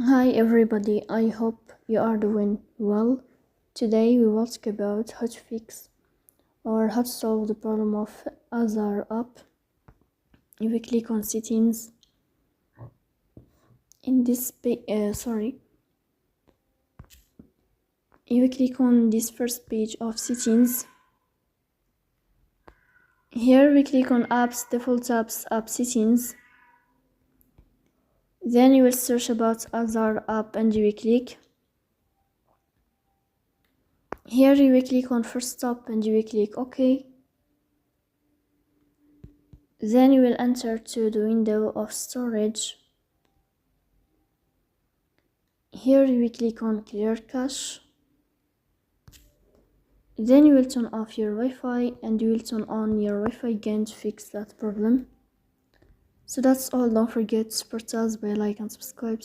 Hi everybody, I hope you are doing well. Today we will talk about how to fix or how to solve the problem of Azar app. You will click on settings. In this you will click on this first page of settings. Here we click on apps, default apps, app settings. Then you will search about Azar app and you will click. Here you will click on first stop and you will click OK. Then you will enter to the window of storage. Here you will click on clear cache. Then you will turn off your Wi-Fi and you will turn on your Wi-Fi again to fix that problem. So that's all. Don't forget to support us by like and subscribe.